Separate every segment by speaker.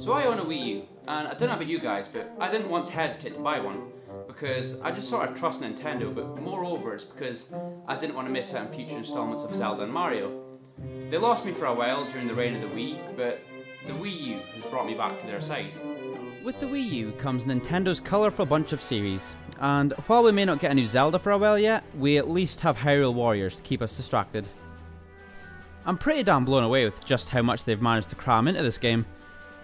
Speaker 1: So I own a Wii U, and I don't know about you guys, but I didn't once hesitate to buy one, because I just sort of trust Nintendo, but moreover it's because I didn't want to miss out on future installments of Zelda and Mario. They lost me for a while during the reign of the Wii, but the Wii U has brought me back to their side. With the Wii U comes Nintendo's colourful bunch of series, and while we may not get a new Zelda for a while yet, we at least have Hyrule Warriors to keep us distracted. I'm pretty damn blown away with just how much they've managed to cram into this game.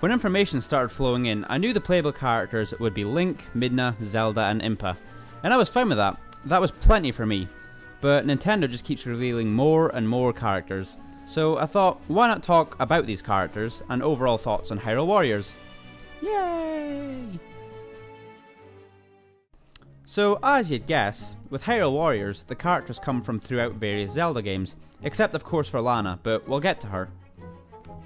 Speaker 1: When information started flowing in, I knew the playable characters would be Link, Midna, Zelda and Impa, and I was fine with that. That was plenty for me. But Nintendo just keeps revealing more and more characters, so I thought, why not talk about these characters and overall thoughts on Hyrule Warriors? Yay! So, as you'd guess, with Hyrule Warriors, the characters come from throughout various Zelda games, except of course for Lana, but we'll get to her.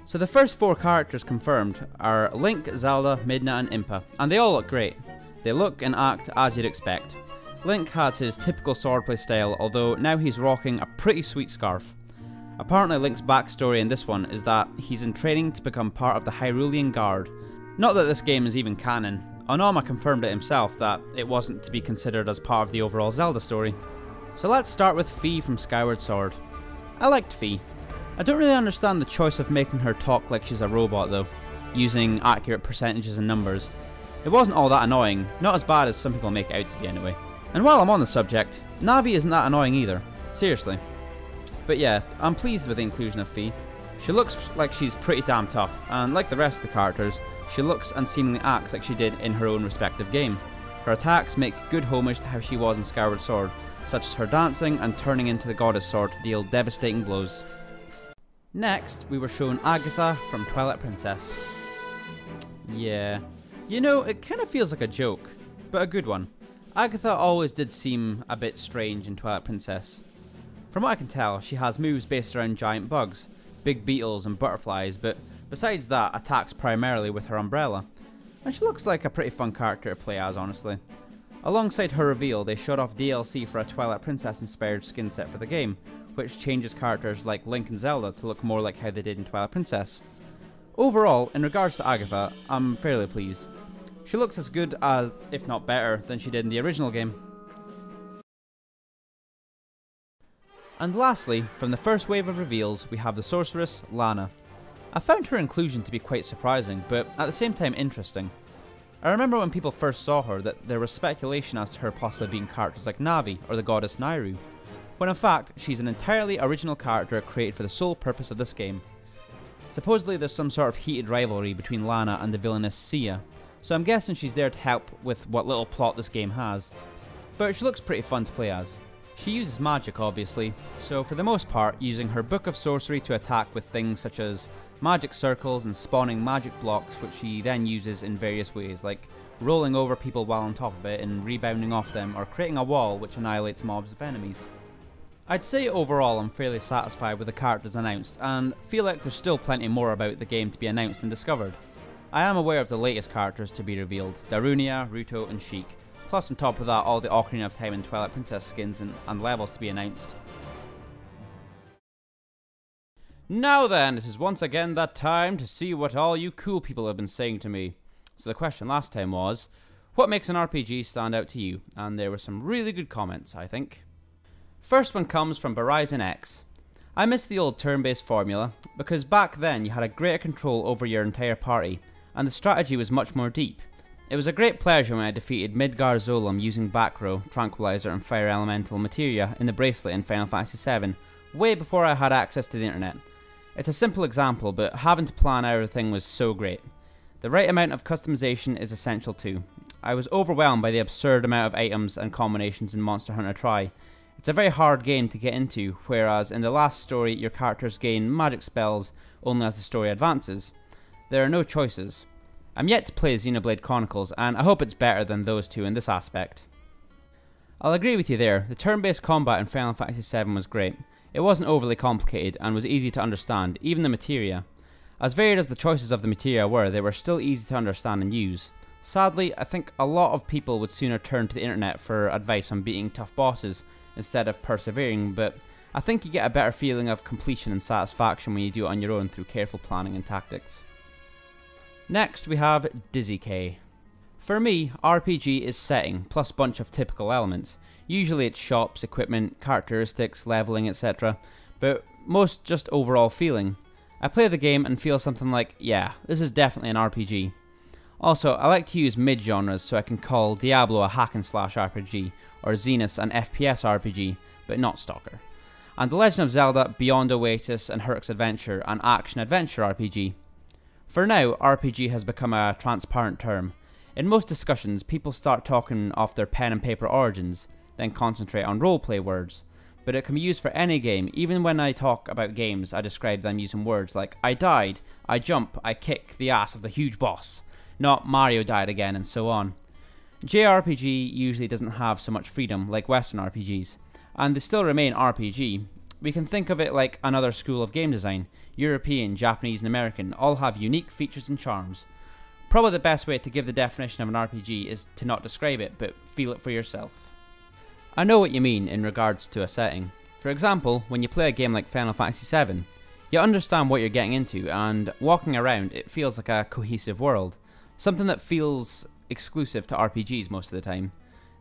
Speaker 1: So the first 4 characters confirmed are Link, Zelda, Midna and Impa, and they all look great. They look and act as you'd expect. Link has his typical swordplay style, although now he's rocking a pretty sweet scarf. Apparently Link's backstory in this one is that he's in training to become part of the Hyrulean Guard. Not that this game is even canon. Onoma confirmed it himself that it wasn't to be considered as part of the overall Zelda story. So let's start with Fi from Skyward Sword. I liked Fi. I don't really understand the choice of making her talk like she's a robot though, using accurate percentages and numbers. It wasn't all that annoying, not as bad as some people make it out to be anyway. And while I'm on the subject, Navi isn't that annoying either, seriously. But yeah, I'm pleased with the inclusion of Fi. She looks like she's pretty damn tough, and like the rest of the characters, she looks and seemingly acts like she did in her own respective game. Her attacks make good homage to how she was in Skyward Sword, such as her dancing and turning into the goddess sword to deal devastating blows. Next, we were shown Agatha from Twilight Princess. Yeah, you know, it kind of feels like a joke, but a good one. Agatha always did seem a bit strange in Twilight Princess. From what I can tell, she has moves based around giant bugs, big beetles and butterflies, but besides that, attacks primarily with her umbrella. And she looks like a pretty fun character to play as, honestly. Alongside her reveal, they showed off DLC for a Twilight Princess inspired skin set for the game, which changes characters like Link and Zelda to look more like how they did in Twilight Princess. Overall, in regards to Agatha, I'm fairly pleased. She looks as good as, if not better, than she did in the original game. And lastly, from the first wave of reveals, we have the sorceress, Lana. I found her inclusion to be quite surprising, but at the same time interesting. I remember when people first saw her that there was speculation as to her possibly being characters like Navi or the goddess Nayru, when in fact she's an entirely original character created for the sole purpose of this game. Supposedly there's some sort of heated rivalry between Lana and the villainess Sia, so I'm guessing she's there to help with what little plot this game has, but she looks pretty fun to play as. She uses magic obviously, so for the most part using her book of sorcery to attack with things such as magic circles and spawning magic blocks, which she then uses in various ways, like rolling over people while on top of it and rebounding off them, or creating a wall which annihilates mobs of enemies. I'd say overall I'm fairly satisfied with the characters announced, and feel like there's still plenty more about the game to be announced and discovered. I am aware of the latest characters to be revealed, Darunia, Ruto and Sheik, plus on top of that all the Ocarina of Time and Twilight Princess skins and levels to be announced. Now then, it is once again that time to see what all you cool people have been saying to me. So the question last time was, what makes an RPG stand out to you? And there were some really good comments, I think. First one comes from Verizon X. I miss the old turn-based formula, because back then you had a greater control over your entire party, and the strategy was much more deep. It was a great pleasure when I defeated Midgar Zolom using back row, tranquilizer and fire elemental materia in the bracelet in Final Fantasy VII, way before I had access to the internet. It's a simple example, but having to plan everything was so great. The right amount of customization is essential too. I was overwhelmed by the absurd amount of items and combinations in Monster Hunter Tri. It's a very hard game to get into, whereas in the last story your characters gain magic spells only as the story advances. There are no choices. I'm yet to play Xenoblade Chronicles, and I hope it's better than those two in this aspect. I'll agree with you there, the turn-based combat in Final Fantasy VII was great. It wasn't overly complicated and was easy to understand, even the materia. As varied as the choices of the materia were, they were still easy to understand and use. Sadly, I think a lot of people would sooner turn to the internet for advice on beating tough bosses instead of persevering, but I think you get a better feeling of completion and satisfaction when you do it on your own through careful planning and tactics. Next we have Dizzy K. For me, RPG is setting plus bunch of typical elements. Usually it's shops, equipment, characteristics, leveling, etc. But most just overall feeling. I play the game and feel something like, yeah, this is definitely an RPG. Also, I like to use mid-genres so I can call Diablo a hack and slash RPG, or Xenos an FPS RPG, but not Stalker. And The Legend of Zelda, Beyond Oasis and Herc's Adventure, an action-adventure RPG. For now, RPG has become a transparent term. In most discussions, people start talking off their pen and paper origins, then concentrate on roleplay words. But it can be used for any game. Even when I talk about games, I describe them using words like I died, I jump, I kick the ass of the huge boss. Not Mario died again, and so on. JRPG usually doesn't have so much freedom like Western RPGs, and they still remain RPG. We can think of it like another school of game design. European, Japanese and American all have unique features and charms. Probably the best way to give the definition of an RPG is to not describe it, but feel it for yourself. I know what you mean in regards to a setting. For example, when you play a game like Final Fantasy VII, you understand what you're getting into, and walking around it feels like a cohesive world. Something that feels exclusive to RPGs most of the time.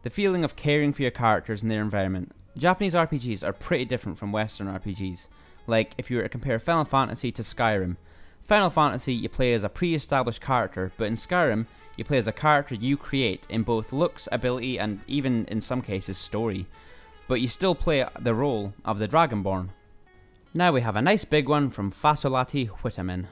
Speaker 1: The feeling of caring for your characters and their environment. Japanese RPGs are pretty different from Western RPGs. Like, if you were to compare Final Fantasy to Skyrim. Final Fantasy, you play as a pre-established character, but in Skyrim, you play as a character you create in both looks, ability, and even, in some cases, story. But you still play the role of the Dragonborn. Now we have a nice big one from Fasolati Whittamin.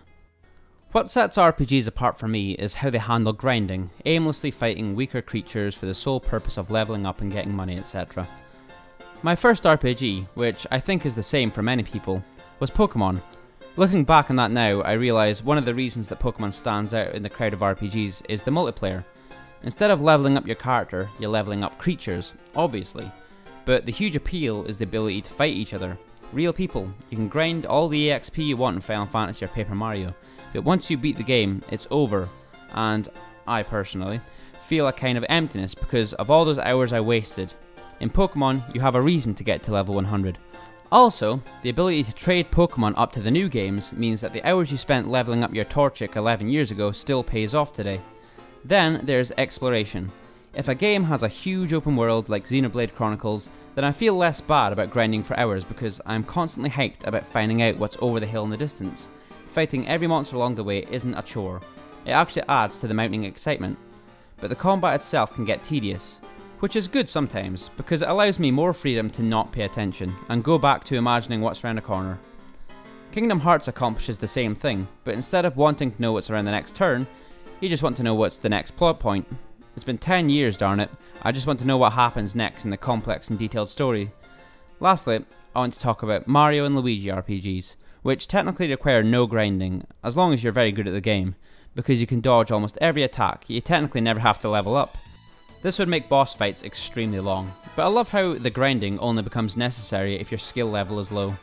Speaker 1: What sets RPGs apart for me is how they handle grinding, aimlessly fighting weaker creatures for the sole purpose of leveling up and getting money, etc. My first RPG, which I think is the same for many people, was Pokemon. Looking back on that now, I realise one of the reasons that Pokemon stands out in the crowd of RPGs is the multiplayer. Instead of leveling up your character, you're leveling up creatures, obviously. But the huge appeal is the ability to fight each other. Real people. You can grind all the EXP you want in Final Fantasy or Paper Mario. But once you beat the game, it's over, and I personally feel a kind of emptiness because of all those hours I wasted. In Pokemon, you have a reason to get to level 100. Also, the ability to trade Pokemon up to the new games means that the hours you spent leveling up your Torchic 11 years ago still pays off today. Then there's exploration. If a game has a huge open world like Xenoblade Chronicles, then I feel less bad about grinding for hours because I'm constantly hyped about finding out what's over the hill in the distance. Fighting every monster along the way isn't a chore. It actually adds to the mounting excitement. But the combat itself can get tedious, which is good sometimes because it allows me more freedom to not pay attention and go back to imagining what's around the corner. Kingdom Hearts accomplishes the same thing, but instead of wanting to know what's around the next turn, you just want to know what's the next plot point. It's been 10 years, darn it. I just want to know what happens next in the complex and detailed story. Lastly, I want to talk about Mario and Luigi RPGs, which technically require no grinding, as long as you're very good at the game, because you can dodge almost every attack, you technically never have to level up. This would make boss fights extremely long, but I love how the grinding only becomes necessary if your skill level is low.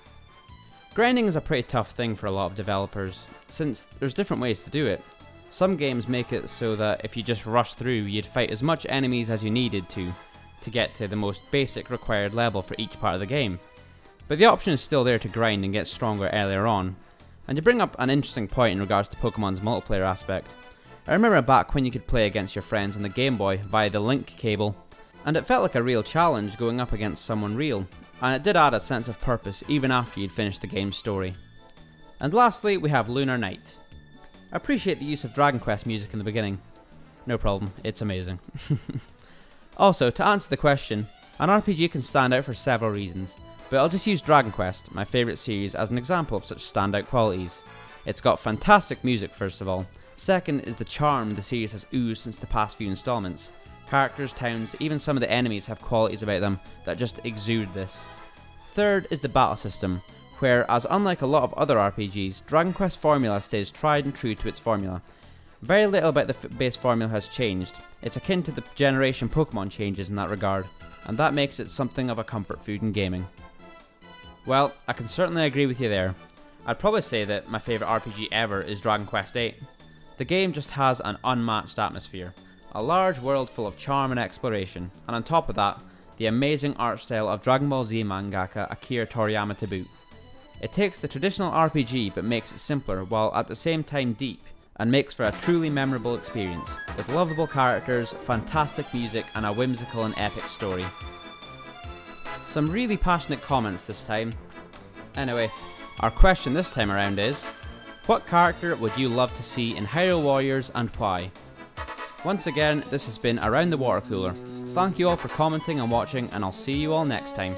Speaker 1: Grinding is a pretty tough thing for a lot of developers, since there's different ways to do it. Some games make it so that if you just rush through, you'd fight as much enemies as you needed to get to the most basic required level for each part of the game. But the option is still there to grind and get stronger earlier on. And you bring up an interesting point in regards to Pokemon's multiplayer aspect. I remember back when you could play against your friends on the Game Boy via the link cable, and it felt like a real challenge going up against someone real, and it did add a sense of purpose even after you'd finished the game's story. And lastly, we have Lunar Night. I appreciate the use of Dragon Quest music in the beginning. No problem, it's amazing. Also, to answer the question, an RPG can stand out for several reasons. But I'll just use Dragon Quest, my favourite series, as an example of such standout qualities. It's got fantastic music first of all. Second is the charm the series has oozed since the past few installments. Characters, towns, even some of the enemies have qualities about them that just exude this. Third is the battle system, where, as unlike a lot of other RPGs, Dragon Quest formula stays tried and true to its formula. Very little about the base formula has changed. It's akin to the generation Pokemon changes in that regard, and that makes it something of a comfort food in gaming. Well, I can certainly agree with you there. I'd probably say that my favourite RPG ever is Dragon Quest VIII. The game just has an unmatched atmosphere, a large world full of charm and exploration, and on top of that, the amazing art style of Dragon Ball Z mangaka Akira Toriyama to boot. It takes the traditional RPG but makes it simpler while at the same time deep, and makes for a truly memorable experience, with lovable characters, fantastic music, and a whimsical and epic story. Some really passionate comments this time. Anyway, our question this time around is, what character would you love to see in Hyrule Warriors and why? Once again, this has been Around the Water Cooler. Thank you all for commenting and watching, and I'll see you all next time.